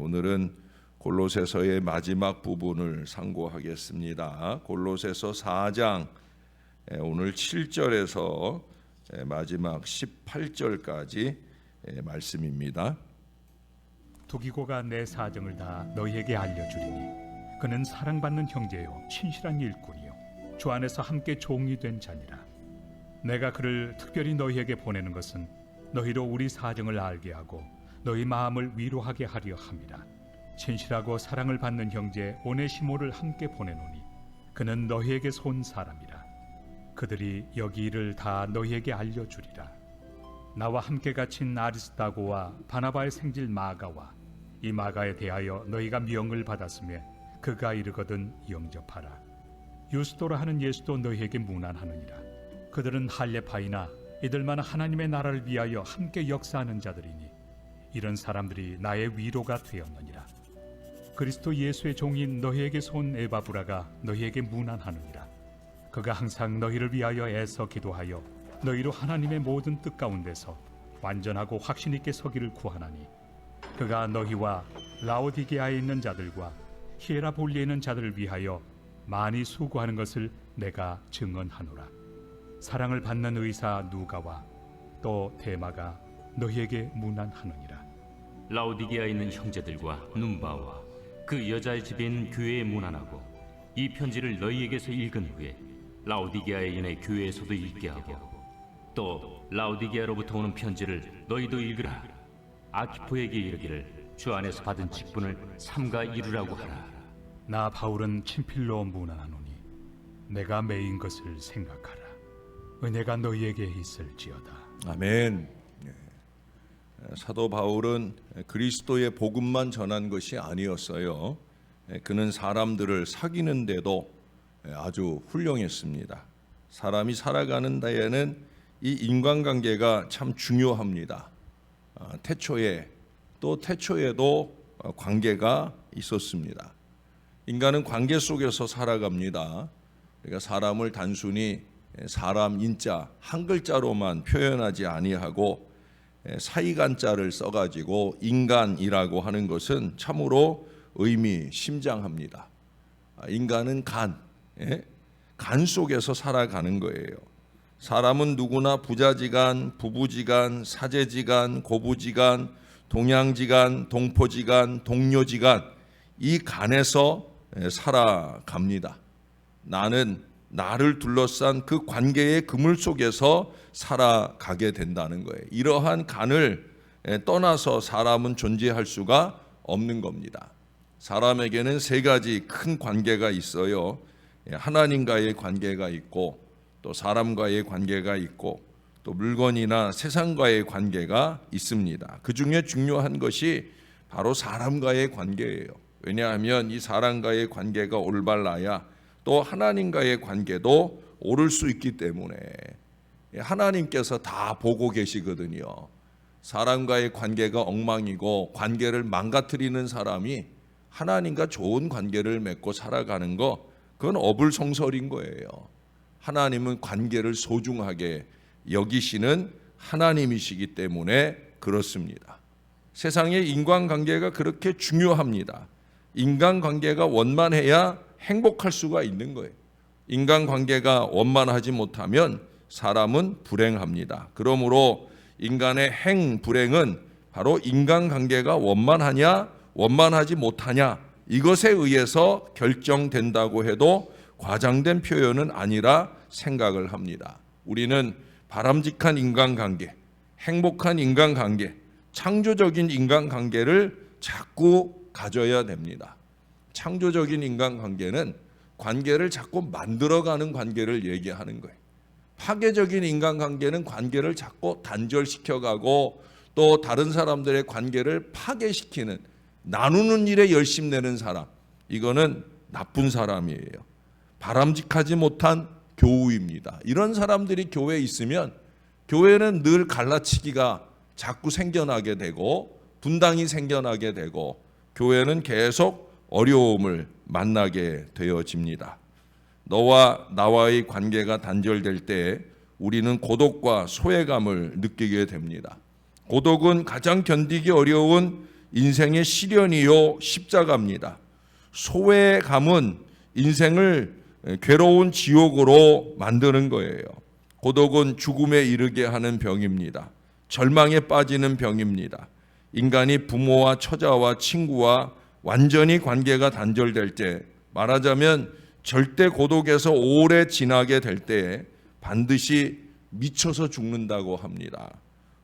오늘은 골로새서의 마지막 부분을 상고하겠습니다. 골로새서 4장 오늘 7절에서 마지막 18절까지 말씀입니다. 두기고가 내 사정을 다 너희에게 알려주리니 그는 사랑받는 형제요 신실한 일꾼이요 주 안에서 함께 종이 된 자니라. 내가 그를 특별히 너희에게 보내는 것은 너희로 우리 사정을 알게 하고 너희 마음을 위로하게 하려 함이라. 신실하고 사랑을 받는 형제 오네시모를 함께 보내노니 그는 너희에게서 온 사람이라. 그들이 여기 일을 다 너희에게 알려주리라. 나와 함께 갇힌 아리스다고와 바나바의 생질 마가와 이 마가에 대하여 너희가 명을 받았으며 그가 이르거든 영접하라. 유스도라 하는 예수도 너희에게 문안하느니라. 그들은 할례파이나 이들만 하나님의 나라를 위하여 함께 역사하는 자들이니 이런 사람들이 나의 위로가 되었느니라. 그리스도 예수의 종인 너희에게서 온 에바브라가 너희에게 문안하느니라. 그가 항상 너희를 위하여 애써 기도하여 너희로 하나님의 모든 뜻 가운데서 완전하고 확신 있게 서기를 구하나니 그가 너희와 라오디게아에 있는 자들과 히에라볼리에 있는 자들을 위하여 많이 수고하는 것을 내가 증언하노라. 사랑을 받는 의사 누가와 또 데마가 너희에게 문안하느니라. 라오디게아에 있는 형제들과 눈바와 그 여자의 집에 있는 교회에 문안하고 이 편지를 너희에게서 읽은 후에 라오디게아에 있는 교회에서도 읽게 하고 또 라오디게아로부터 오는 편지를 너희도 읽으라. 아키포에게 이르기를 주 안에서 받은 직분을 삼가 이루라고 하라. 나 바울은 친필로 문안하노니 내가 매인 것을 생각하라. 은혜가 너희에게 있을지어다. 아멘. 사도 바울은 그리스도의 복음만 전한 것이 아니었어요. 그는 사람들을 사귀는데도 아주 훌륭했습니다. 사람이 살아가는 데에는 이 인간관계가 참 중요합니다. 태초에도 관계가 있었습니다. 인간은 관계 속에서 살아갑니다. 그러니까 사람을 단순히 사람 인자 한 글자로만 표현하지 아니하고 사이간자를 써가지고 인간이라고 하는 것은 참으로 의미심장합니다. 인간은 간 속에서 살아가는 거예요. 사람은 누구나 부자지간, 부부지간, 사제지간, 고부지간, 동양지간, 동포지간, 동료지간 이 간에서 살아갑니다. 나는 나를 둘러싼 그 관계의 그물 속에서 살아가게 된다는 거예요. 이러한 간을 떠나서 사람은 존재할 수가 없는 겁니다. 사람에게는 세 가지 큰 관계가 있어요. 하나님과의 관계가 있고 또 사람과의 관계가 있고 또 물건이나 세상과의 관계가 있습니다. 그 중에 중요한 것이 바로 사람과의 관계예요. 왜냐하면 이 사람과의 관계가 올바라야 또 하나님과의 관계도 오를 수 있기 때문에 하나님께서 다 보고 계시거든요. 사람과의 관계가 엉망이고 관계를 망가뜨리는 사람이 하나님과 좋은 관계를 맺고 살아가는 거 그건 어불성설인 거예요. 하나님은 관계를 소중하게 여기시는 하나님이시기 때문에 그렇습니다. 세상의 인간관계가 그렇게 중요합니다. 인간관계가 원만해야 행복할 수가 있는 거예요. 인간관계가 원만하지 못하면 사람은 불행합니다. 그러므로 인간의 행불행은 바로 인간관계가 원만하냐 원만하지 못하냐 이것에 의해서 결정된다고 해도 과장된 표현은 아니라 생각을 합니다. 우리는 바람직한 인간관계, 행복한 인간관계, 창조적인 인간관계를 자꾸 가져야 됩니다. 창조적인 인간관계는 관계를 자꾸 만들어가는 관계를 얘기하는 거예요. 파괴적인 인간관계는 관계를 자꾸 단절시켜가고 또 다른 사람들의 관계를 파괴시키는 나누는 일에 열심 내는 사람, 이거는 나쁜 사람이에요. 바람직하지 못한 교우입니다. 이런 사람들이 교회에 있으면 교회는 늘 갈라치기가 자꾸 생겨나게 되고 분당이 생겨나게 되고 교회는 계속 어려움을 만나게 되어집니다. 너와 나와의 관계가 단절될 때 우리는 고독과 소외감을 느끼게 됩니다. 고독은 가장 견디기 어려운 인생의 시련이요 십자가입니다. 소외감은 인생을 괴로운 지옥으로 만드는 거예요. 고독은 죽음에 이르게 하는 병입니다. 절망에 빠지는 병입니다. 인간이 부모와 처자와 친구와 완전히 관계가 단절될 때, 말하자면 절대 고독에서 오래 지나게 될 때 반드시 미쳐서 죽는다고 합니다.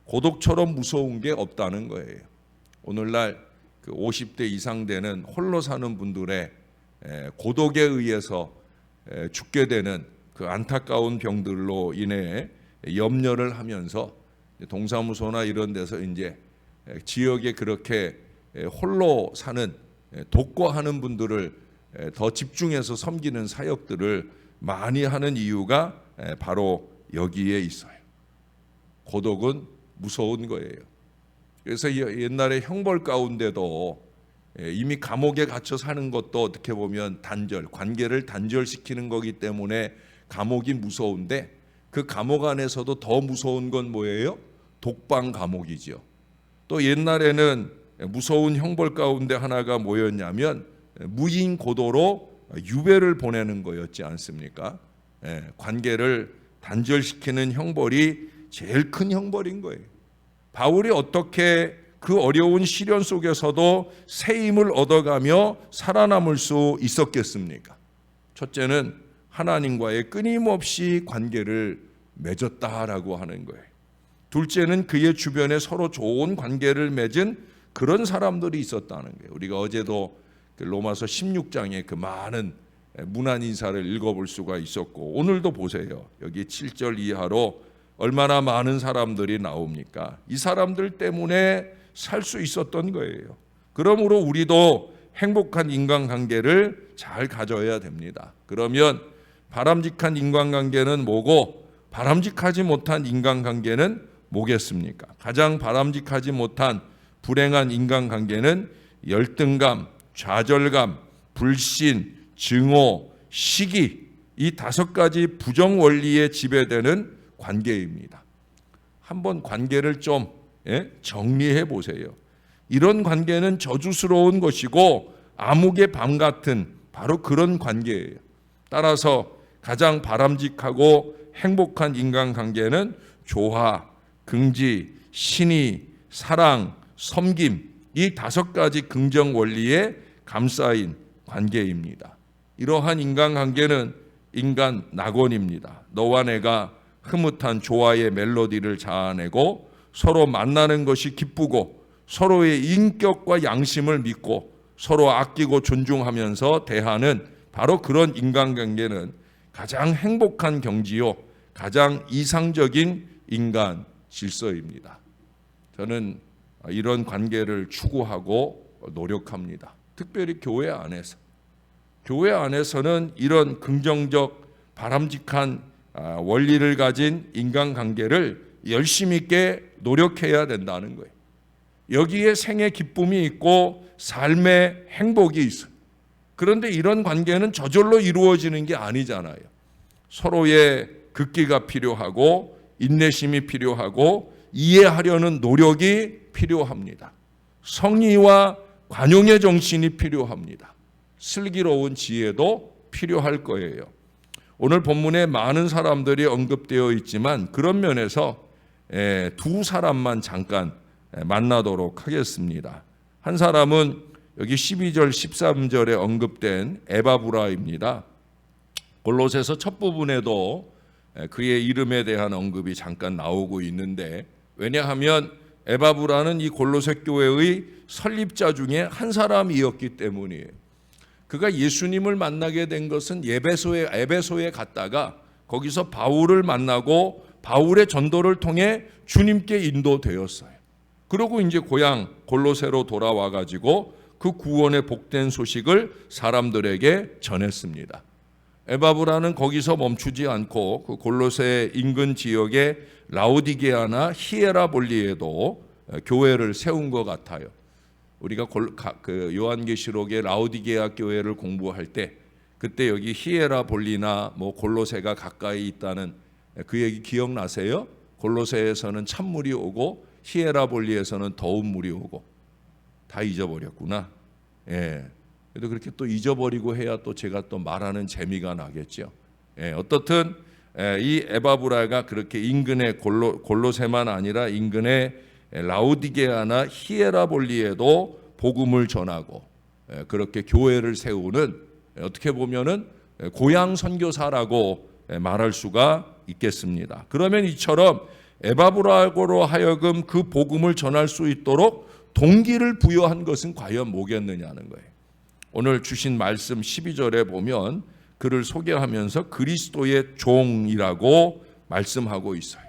고독처럼 무서운 게 없다는 거예요. 오늘날 그 50대 이상 되는 홀로 사는 분들의 고독에 의해서 죽게 되는 그 안타까운 병들로 인해 염려를 하면서 동사무소나 이런 데서 이제 지역에 그렇게 홀로 사는 독거하는 분들을 더 집중해서 섬기는 사역들을 많이 하는 이유가 바로 여기에 있어요. 고독은 무서운 거예요. 그래서 옛날에 형벌 가운데도 이미 감옥에 갇혀 사는 것도 어떻게 보면 관계를 단절시키는 거기 때문에 감옥이 무서운데, 그 감옥 안에서도 더 무서운 건 뭐예요? 독방 감옥이죠. 또 옛날에는 무서운 형벌 가운데 하나가 뭐였냐면 무인 고도로 유배를 보내는 거였지 않습니까? 관계를 단절시키는 형벌이 제일 큰 형벌인 거예요. 바울이 어떻게 그 어려운 시련 속에서도 새 힘을 얻어가며 살아남을 수 있었겠습니까? 첫째는 하나님과의 끊임없이 관계를 맺었다라고 하는 거예요. 둘째는 그의 주변에 서로 좋은 관계를 맺은 그런 사람들이 있었다는 거예요. 우리가 어제도 그 로마서 16장에 그 많은 문안 인사를 읽어볼 수가 있었고, 오늘도 보세요. 여기 7절 이하로 얼마나 많은 사람들이 나옵니까? 이 사람들 때문에 살 수 있었던 거예요. 그러므로 우리도 행복한 인간관계를 잘 가져야 됩니다. 그러면 바람직한 인간관계는 뭐고 바람직하지 못한 인간관계는 뭐겠습니까? 가장 바람직하지 못한 불행한 인간관계는 열등감, 좌절감, 불신, 증오, 시기, 이 5가지 부정 원리에 지배되는 관계입니다. 한번 관계를 좀 정리해 보세요. 이런 관계는 저주스러운 것이고 암흑의 밤 같은 바로 그런 관계예요. 따라서 가장 바람직하고 행복한 인간관계는 조화, 긍지, 신의, 사랑, 섬김, 이 5가지 긍정 원리에 감싸인 관계입니다. 이러한 인간관계는 인간 낙원입니다. 너와 내가 흐뭇한 조화의 멜로디를 자아내고 서로 만나는 것이 기쁘고 서로의 인격과 양심을 믿고 서로 아끼고 존중하면서 대하는 바로 그런 인간관계는 가장 행복한 경지요, 가장 이상적인 인간 질서입니다. 저는 이런 관계를 추구하고 노력합니다. 특별히 교회 안에서. 교회 안에서는 이런 긍정적 바람직한 원리를 가진 인간관계를 열심히 있게 노력해야 된다는 거예요. 여기에 생의 기쁨이 있고 삶의 행복이 있어요. 그런데 이런 관계는 저절로 이루어지는 게 아니잖아요. 서로의 극기가 필요하고 인내심이 필요하고 이해하려는 노력이 필요합니다. 성의와 관용의 정신이 필요합니다. 슬기로운 지혜도 필요할 거예요. 오늘 본문에 많은 사람들이 언급되어 있지만 그런 면에서 2 사람만 잠깐 만나도록 하겠습니다. 한 사람은 여기 12절 13절에 언급된 에바브라입니다. 골로새서 첫 부분에도 그의 이름에 대한 언급이 잠깐 나오고 있는데, 왜냐하면 에바브라는 이 골로새 교회의 설립자 중에 한 사람이었기 때문이에요. 그가 예수님을 만나게 된 것은 에베소에 갔다가 거기서 바울을 만나고 바울의 전도를 통해 주님께 인도되었어요. 그리고 이제 고향 골로새로 돌아와 가지고 그 구원의 복된 소식을 사람들에게 전했습니다. 에바브라는 거기서 멈추지 않고 그 골로새 인근 지역의 라오디게아나 히에라볼리에도 교회를 세운 것 같아요. 우리가 그 요한계시록의 라오디게아 교회를 공부할 때 그때 여기 히에라볼리나 뭐 골로새가 가까이 있다는 그 얘기 기억나세요? 골로새에서는 찬물이 오고 히에라볼리에서는 더운 물이 오고 다 잊어버렸구나. 예. 그래도 그렇게 또 잊어버리고 해야 또 제가 또 말하는 재미가 나겠죠. 예. 어떻든 이 에바브라가 그렇게 인근의 골로새만 아니라 인근의 라오디게아나 히에라볼리에도 복음을 전하고 그렇게 교회를 세우는, 어떻게 보면은 고향 선교사라고 말할 수가 있겠습니다. 그러면 이처럼 에바브라로 하여금 그 복음을 전할 수 있도록 동기를 부여한 것은 과연 뭐겠느냐는 거예요. 오늘 주신 말씀 12절에 보면 그를 소개하면서 그리스도의 종이라고 말씀하고 있어요.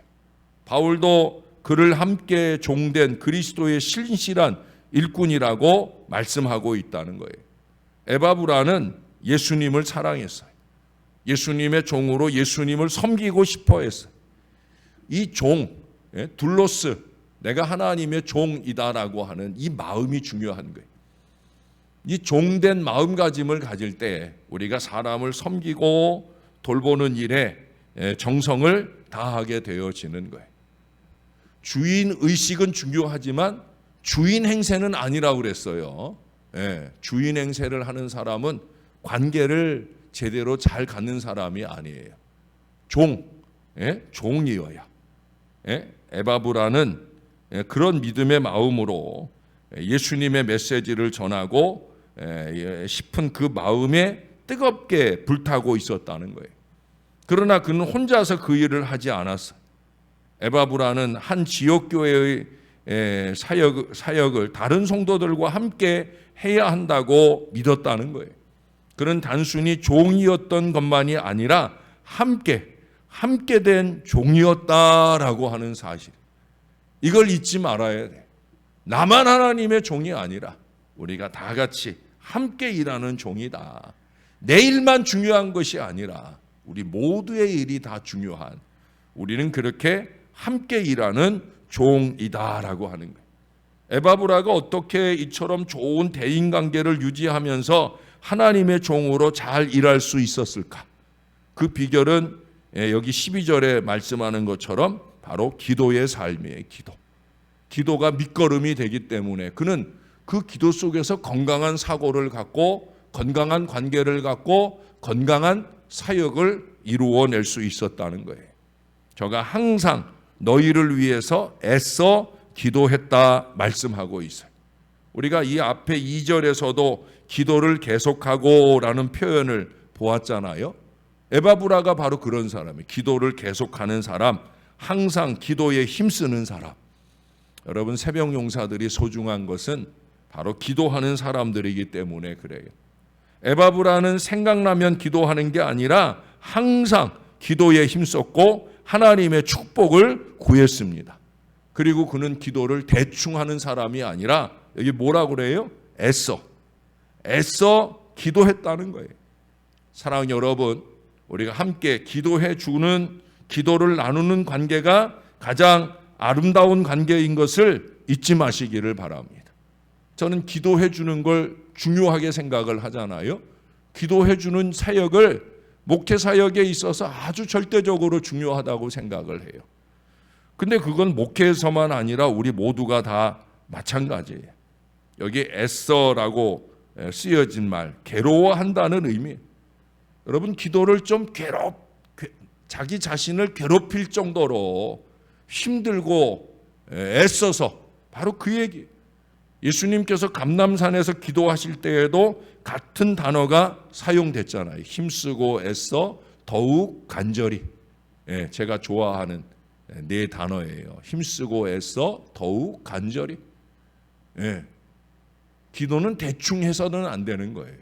바울도 그를 함께 종된 그리스도의 신실한 일꾼이라고 말씀하고 있다는 거예요. 에바브라는 예수님을 사랑했어요. 예수님의 종으로 예수님을 섬기고 싶어 했어요. 이 종, 둘로스, 내가 하나님의 종이다라고 하는 이 마음이 중요한 거예요. 이 종된 마음가짐을 가질 때 우리가 사람을 섬기고 돌보는 일에 정성을 다하게 되어지는 거예요. 주인 의식은 중요하지만 주인 행세는 아니라고 그랬어요. 주인 행세를 하는 사람은 관계를 제대로 잘 갖는 사람이 아니에요. 종이어야. 에바브라는 그런 믿음의 마음으로 예수님의 메시지를 전하고 싶은 그 마음에 뜨겁게 불타고 있었다는 거예요. 그러나 그는 혼자서 그 일을 하지 않았어요. 에바브라는 한 지역교회의 사역을 다른 성도들과 함께 해야 한다고 믿었다는 거예요. 그는 단순히 종이었던 것만이 아니라 함께 된 종이었다라고 하는 사실. 이걸 잊지 말아야 돼. 나만 하나님의 종이 아니라 우리가 다 같이 함께 일하는 종이다. 내 일만 중요한 것이 아니라 우리 모두의 일이 다 중요한, 우리는 그렇게 함께 일하는 종이다라고 하는 거예요. 에바브라가 어떻게 이처럼 좋은 대인관계를 유지하면서 하나님의 종으로 잘 일할 수 있었을까? 그 비결은 여기 12절에 말씀하는 것처럼 바로 기도의 삶이에요. 기도가 밑거름이 되기 때문에 그는 그 기도 속에서 건강한 사고를 갖고 건강한 관계를 갖고 건강한 사역을 이루어낼 수 있었다는 거예요. 저가 항상 너희를 위해서 애써 기도했다 말씀하고 있어요. 우리가 이 앞에 2절에서도 기도를 계속하고 라는 표현을 보았잖아요. 에바브라가 바로 그런 사람이에요. 기도를 계속하는 사람, 항상 기도에 힘쓰는 사람. 여러분, 새벽 용사들이 소중한 것은 바로 기도하는 사람들이기 때문에 그래요. 에바브라는 생각나면 기도하는 게 아니라 항상 기도에 힘썼고 하나님의 축복을 구했습니다. 그리고 그는 기도를 대충 하는 사람이 아니라 여기 뭐라고 그래요? 애써 기도했다는 거예요. 사랑하는 여러분, 우리가 함께 기도해 주는, 기도를 나누는 관계가 가장 아름다운 관계인 것을 잊지 마시기를 바랍니다. 저는 기도해 주는 걸 중요하게 생각을 하잖아요. 기도해 주는 사역을 목회 사역에 있어서 아주 절대적으로 중요하다고 생각을 해요. 근데 그건 목회에서만 아니라 우리 모두가 다 마찬가지예요. 여기 애써라고 쓰여진 말, 괴로워한다는 의미. 여러분, 기도를 좀 자기 자신을 괴롭힐 정도로 힘들고 애써서, 바로 그 얘기. 예수님께서 감람산에서 기도하실 때에도 같은 단어가 사용됐잖아요. 힘쓰고 애써 더욱 간절히. 제가 좋아하는 네 단어예요. 힘쓰고 애써 더욱 간절히. 기도는 대충 해서는 안 되는 거예요.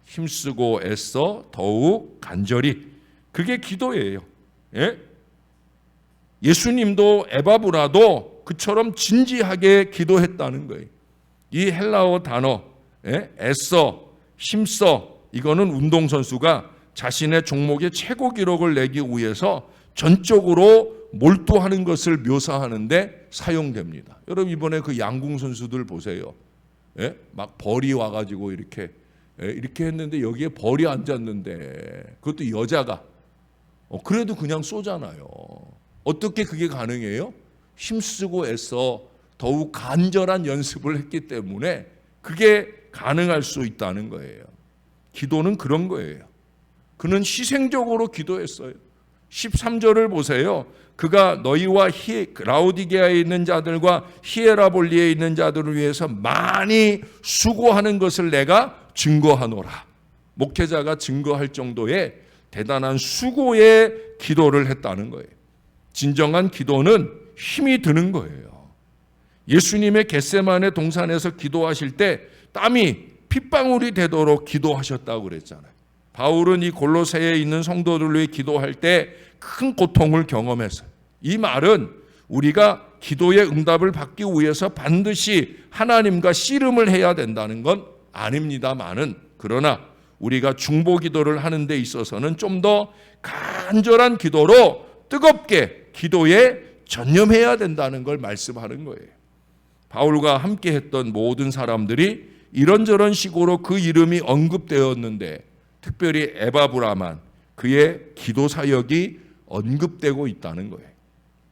힘쓰고 애써 더욱 간절히. 그게 기도예요. 예수님도 에바브라도 그처럼 진지하게 기도했다는 거예요. 이 헬라어 단어 애써, 힘써, 이거는 운동선수가 자신의 종목의 최고 기록을 내기 위해서 전적으로 몰두하는 것을 묘사하는데 사용됩니다. 여러분, 이번에 그 양궁 선수들 보세요. 막 벌이 와가지고 이렇게 했는데 여기에 벌이 앉았는데, 그것도 여자가 그래도 그냥 쏘잖아요. 어떻게 그게 가능해요? 힘쓰고 애써 더욱 간절한 연습을 했기 때문에 그게 가능할 수 있다는 거예요. 기도는 그런 거예요. 그는 희생적으로 기도했어요. 13절을 보세요. 그가 너희와 라오디게아에 있는 자들과 히에라볼리에 있는 자들을 위해서 많이 수고하는 것을 내가 증거하노라. 목회자가 증거할 정도의 대단한 수고의 기도를 했다는 거예요. 진정한 기도는 힘이 드는 거예요. 예수님의 겟세마네 동산에서 기도하실 때 땀이 핏방울이 되도록 기도하셨다고 그랬잖아요. 바울은 이 골로새에 있는 성도들을 위해 기도할 때 큰 고통을 경험했어요. 이 말은 우리가 기도의 응답을 받기 위해서 반드시 하나님과 씨름을 해야 된다는 건 아닙니다만은, 그러나 우리가 중보 기도를 하는 데 있어서는 좀 더 간절한 기도로 뜨겁게 기도에 전념해야 된다는 걸 말씀하는 거예요. 바울과 함께 했던 모든 사람들이 이런저런 식으로 그 이름이 언급되었는데 특별히 에바브라만 그의 기도 사역이 언급되고 있다는 거예요.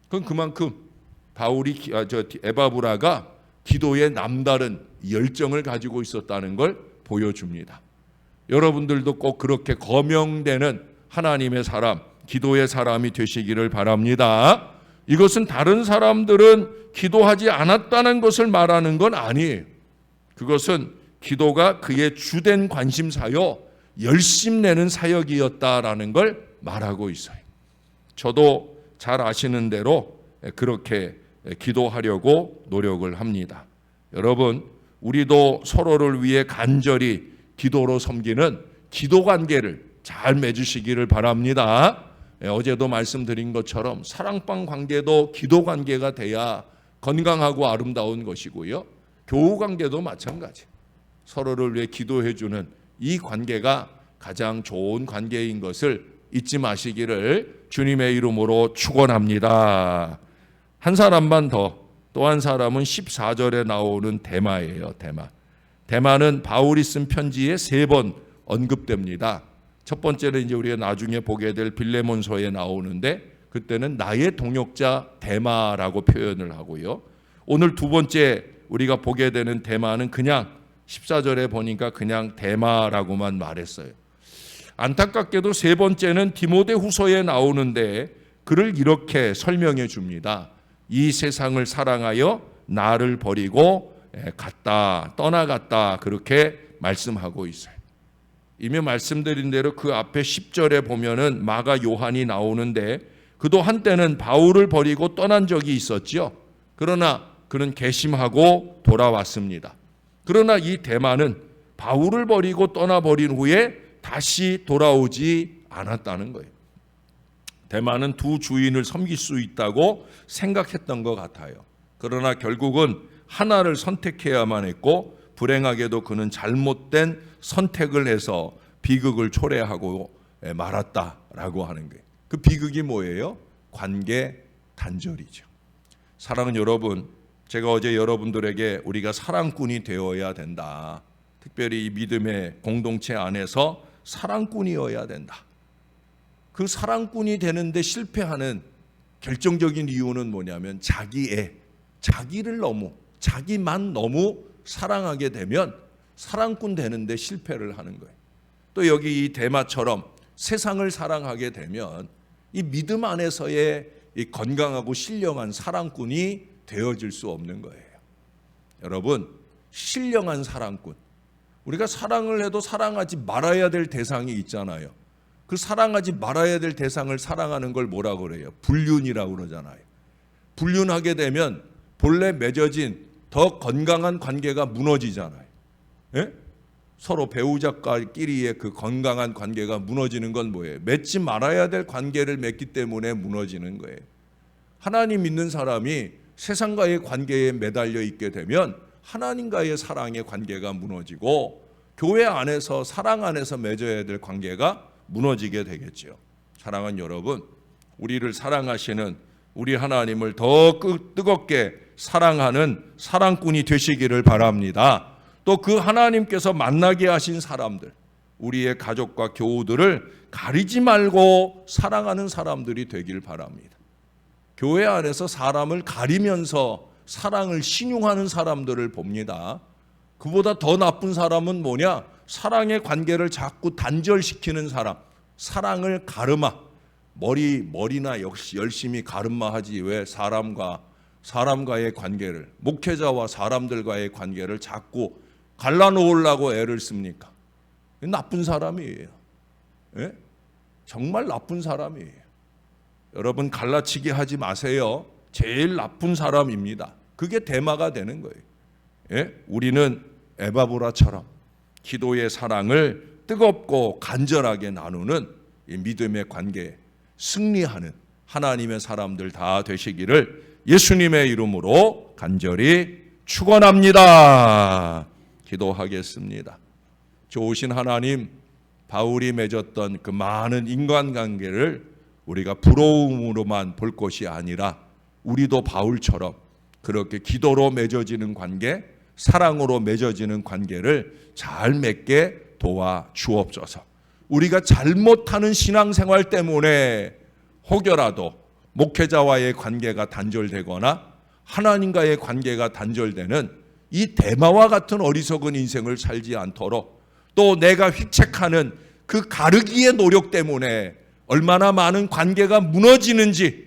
그건 그만큼 에바브라가 기도에 남다른 열정을 가지고 있었다는 걸 보여줍니다. 여러분들도 꼭 그렇게 거명되는 하나님의 사람, 기도의 사람이 되시기를 바랍니다. 이것은 다른 사람들은 기도하지 않았다는 것을 말하는 건 아니에요. 그것은 기도가 그의 주된 관심사요, 열심내는 사역이었다라는 걸 말하고 있어요. 저도 잘 아시는 대로 그렇게 기도하려고 노력을 합니다. 여러분, 우리도 서로를 위해 간절히 기도로 섬기는 기도 관계를 잘 맺으시기를 바랍니다. 어제도 말씀드린 것처럼 사랑방 관계도 기도 관계가 돼야 건강하고 아름다운 것이고요. 교우 관계도 마찬가지. 서로를 위해 기도해주는 이 관계가 가장 좋은 관계인 것을 잊지 마시기를 주님의 이름으로 축원합니다. 한 사람만 더, 또 한 사람은 14절에 나오는 데마예요. 데마는 바울이 쓴 편지에 3번 언급됩니다. 첫 번째는 이제 우리가 나중에 보게 될 빌레몬서에 나오는데 그때는 나의 동역자 데마라고 표현을 하고요. 오늘 두 번째 우리가 보게 되는 데마는 그냥 14절에 보니까 그냥 데마라고만 말했어요. 안타깝게도 세 번째는 디모데후서에 나오는데 그를 이렇게 설명해 줍니다. 이 세상을 사랑하여 나를 버리고 떠나갔다 그렇게 말씀하고 있어요. 이미 말씀드린 대로 그 앞에 10절에 보면은 마가 요한이 나오는데 그도 한때는 바울을 버리고 떠난 적이 있었죠. 그러나 그는 개심하고 돌아왔습니다. 그러나 이 데마는 바울을 버리고 떠나버린 후에 다시 돌아오지 않았다는 거예요. 데마는 두 주인을 섬길 수 있다고 생각했던 것 같아요. 그러나 결국은 하나를 선택해야만 했고 불행하게도 그는 잘못된 선택을 해서 비극을 초래하고 말았다라고 하는 거예요. 그 비극이 뭐예요? 관계 단절이죠. 사랑하는 여러분, 제가 어제 여러분들에게 우리가 사랑꾼이 되어야 된다. 특별히 이 믿음의 공동체 안에서 사랑꾼이어야 된다. 그 사랑꾼이 되는데 실패하는 결정적인 이유는 뭐냐면 자기만 너무 사랑하게 되면 사랑꾼 되는데 실패를 하는 거예요. 또 여기 이 데마처럼 세상을 사랑하게 되면 이 믿음 안에서의 이 건강하고 신령한 사랑꾼이 되어질 수 없는 거예요. 여러분, 신령한 사랑꾼. 우리가 사랑을 해도 사랑하지 말아야 될 대상이 있잖아요. 그 사랑하지 말아야 될 대상을 사랑하는 걸 뭐라고 그래요? 불륜이라고 그러잖아요. 불륜하게 되면 본래 맺어진 더 건강한 관계가 무너지잖아요. 예? 서로 배우자끼리의 그 건강한 관계가 무너지는 건 뭐예요? 맺지 말아야 될 관계를 맺기 때문에 무너지는 거예요. 하나님 믿는 사람이 세상과의 관계에 매달려 있게 되면 하나님과의 사랑의 관계가 무너지고 교회 안에서 사랑 안에서 맺어야 될 관계가 무너지게 되겠죠. 사랑하는 여러분, 우리를 사랑하시는 우리 하나님을 더 뜨겁게 사랑하는 사랑꾼이 되시기를 바랍니다. 또 그 하나님께서 만나게 하신 사람들, 우리의 가족과 교우들을 가리지 말고 사랑하는 사람들이 되길 바랍니다. 교회 안에서 사람을 가리면서 사랑을 신용하는 사람들을 봅니다. 그보다 더 나쁜 사람은 뭐냐? 사랑의 관계를 자꾸 단절시키는 사람. 사랑을 가르마. 머리나 역시 열심히 가르마하지 왜 사람과의 관계를, 목회자와 사람들과의 관계를 자꾸 갈라놓으려고 애를 씁니까? 나쁜 사람이에요. 예? 정말 나쁜 사람이에요. 여러분 갈라치기 하지 마세요. 제일 나쁜 사람입니다. 그게 대마가 되는 거예요. 예? 우리는 에바브라처럼 기도의 사랑을 뜨겁고 간절하게 나누는 이 믿음의 관계에 승리하는 하나님의 사람들 다 되시기를 예수님의 이름으로 간절히 축원합니다. 기도하겠습니다. 좋으신 하나님, 바울이 맺었던 그 많은 인간관계를 우리가 부러움으로만 볼 것이 아니라 우리도 바울처럼 그렇게 기도로 맺어지는 관계, 사랑으로 맺어지는 관계를 잘 맺게 도와 주옵소서. 우리가 잘못하는 신앙생활 때문에 혹여라도 목회자와의 관계가 단절되거나 하나님과의 관계가 단절되는 이 대마와 같은 어리석은 인생을 살지 않도록, 또 내가 획책하는 그 가르기의 노력 때문에 얼마나 많은 관계가 무너지는지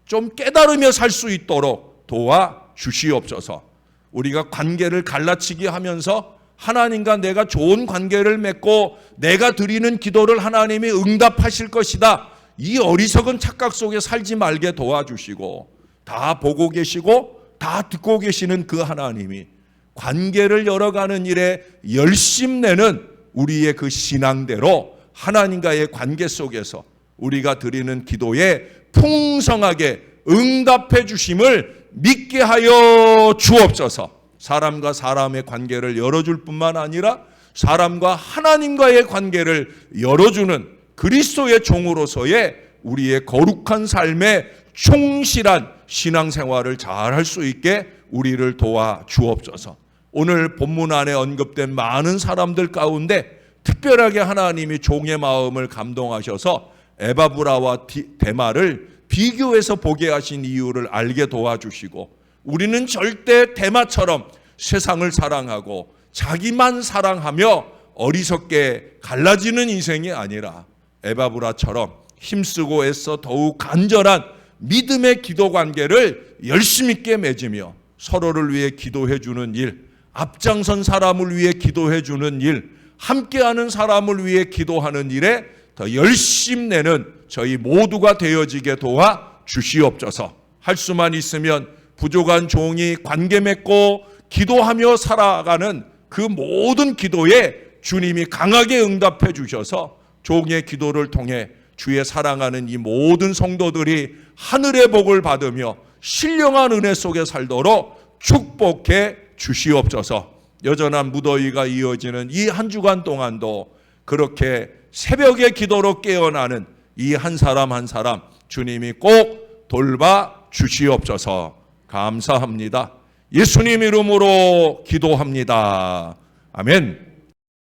좀 깨달으며 살 수 있도록 도와 주시옵소서. 우리가 관계를 갈라치기 하면서 하나님과 내가 좋은 관계를 맺고 내가 드리는 기도를 하나님이 응답하실 것이다, 이 어리석은 착각 속에 살지 말게 도와주시고, 다 보고 계시고 다 듣고 계시는 그 하나님이 관계를 열어가는 일에 열심내는 우리의 그 신앙대로 하나님과의 관계 속에서 우리가 드리는 기도에 풍성하게 응답해 주심을 믿게 하여 주옵소서. 사람과 사람의 관계를 열어줄 뿐만 아니라 사람과 하나님과의 관계를 열어주는 그리스도의 종으로서의 우리의 거룩한 삶에 충실한 신앙생활을 잘 할 수 있게 우리를 도와 주옵소서. 오늘 본문 안에 언급된 많은 사람들 가운데 특별하게 하나님이 종의 마음을 감동하셔서 에바브라와 데마를 비교해서 보게 하신 이유를 알게 도와주시고, 우리는 절대 데마처럼 세상을 사랑하고 자기만 사랑하며 어리석게 갈라지는 인생이 아니라 에바브라처럼 힘쓰고 애써 더욱 간절한 믿음의 기도 관계를 열심 있게 맺으며 서로를 위해 기도해 주는 일, 앞장선 사람을 위해 기도해 주는 일, 함께하는 사람을 위해 기도하는 일에 더 열심 내는 저희 모두가 되어지게 도와 주시옵소서. 할 수만 있으면 부족한 종이 관계 맺고 기도하며 살아가는 그 모든 기도에 주님이 강하게 응답해 주셔서 종의 기도를 통해 주의 사랑하는 이 모든 성도들이 하늘의 복을 받으며 신령한 은혜 속에 살도록 축복해 주시옵소서. 여전한 무더위가 이어지는 이 한 주간 동안도 그렇게 새벽의 기도로 깨어나는 이 한 사람 한 사람 주님이 꼭 돌봐 주시옵소서. 감사합니다. 예수님 이름으로 기도합니다. 아멘.